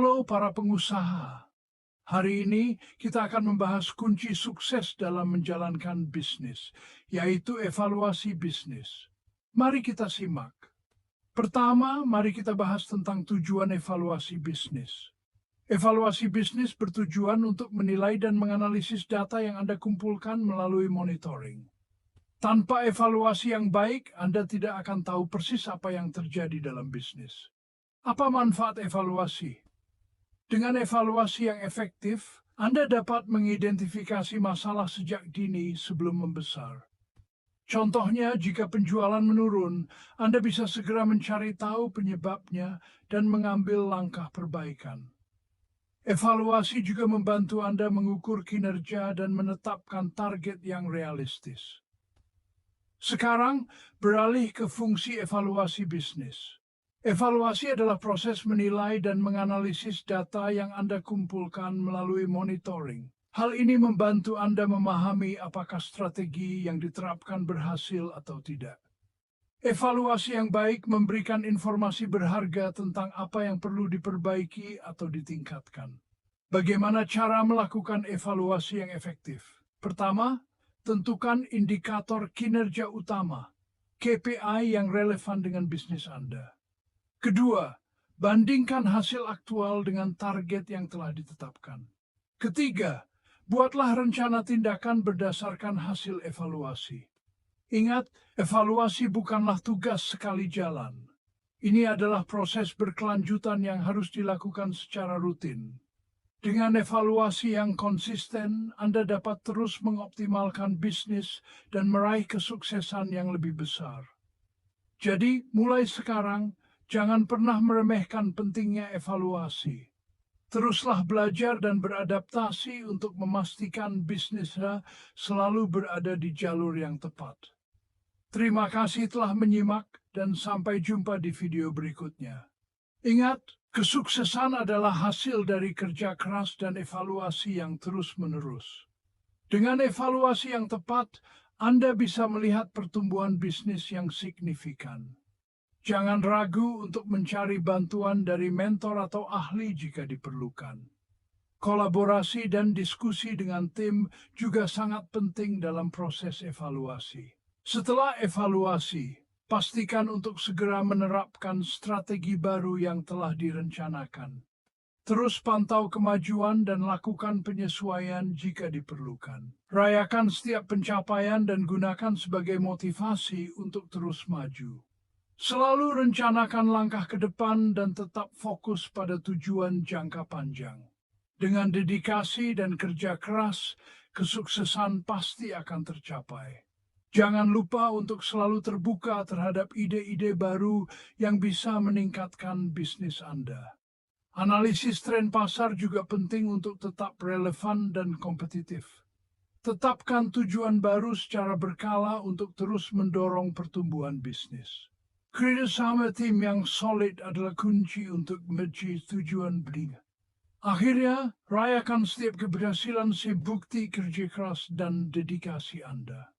Halo para pengusaha. Hari ini kita akan membahas kunci sukses dalam menjalankan bisnis, yaitu evaluasi bisnis. Mari kita simak. Pertama, mari kita bahas tentang tujuan evaluasi bisnis. Evaluasi bisnis bertujuan untuk menilai dan menganalisis data yang Anda kumpulkan melalui monitoring. Tanpa evaluasi yang baik, Anda tidak akan tahu persis apa yang terjadi dalam bisnis. Apa manfaat evaluasi? Dengan evaluasi yang efektif, Anda dapat mengidentifikasi masalah sejak dini sebelum membesar. Contohnya, jika penjualan menurun, Anda bisa segera mencari tahu penyebabnya dan mengambil langkah perbaikan. Evaluasi juga membantu Anda mengukur kinerja dan menetapkan target yang realistis. Sekarang, beralih ke fungsi evaluasi bisnis. Evaluasi adalah proses menilai dan menganalisis data yang Anda kumpulkan melalui monitoring. Hal ini membantu Anda memahami apakah strategi yang diterapkan berhasil atau tidak. Evaluasi yang baik memberikan informasi berharga tentang apa yang perlu diperbaiki atau ditingkatkan. Bagaimana cara melakukan evaluasi yang efektif? Pertama, tentukan indikator kinerja utama, KPI yang relevan dengan bisnis Anda. Kedua, bandingkan hasil aktual dengan target yang telah ditetapkan. Ketiga, buatlah rencana tindakan berdasarkan hasil evaluasi. Ingat, evaluasi bukanlah tugas sekali jalan. Ini adalah proses berkelanjutan yang harus dilakukan secara rutin. Dengan evaluasi yang konsisten, Anda dapat terus mengoptimalkan bisnis dan meraih kesuksesan yang lebih besar. Jadi, mulai sekarang, jangan pernah meremehkan pentingnya evaluasi. Teruslah belajar dan beradaptasi untuk memastikan bisnisnya selalu berada di jalur yang tepat. Terima kasih telah menyimak dan sampai jumpa di video berikutnya. Ingat, kesuksesan adalah hasil dari kerja keras dan evaluasi yang terus-menerus. Dengan evaluasi yang tepat, Anda bisa melihat pertumbuhan bisnis yang signifikan. Jangan ragu untuk mencari bantuan dari mentor atau ahli jika diperlukan. Kolaborasi dan diskusi dengan tim juga sangat penting dalam proses evaluasi. Setelah evaluasi, pastikan untuk segera menerapkan strategi baru yang telah direncanakan. Terus pantau kemajuan dan lakukan penyesuaian jika diperlukan. Rayakan setiap pencapaian dan gunakan sebagai motivasi untuk terus maju. Selalu rencanakan langkah ke depan dan tetap fokus pada tujuan jangka panjang. Dengan dedikasi dan kerja keras, kesuksesan pasti akan tercapai. Jangan lupa untuk selalu terbuka terhadap ide-ide baru yang bisa meningkatkan bisnis Anda. Analisis tren pasar juga penting untuk tetap relevan dan kompetitif. Tetapkan tujuan baru secara berkala untuk terus mendorong pertumbuhan bisnis. Kerjasama tim yang solid adalah kunci untuk mencapai tujuan beliau. Akhirnya, rayakan setiap keberhasilan sebagai bukti kerja keras dan dedikasi Anda.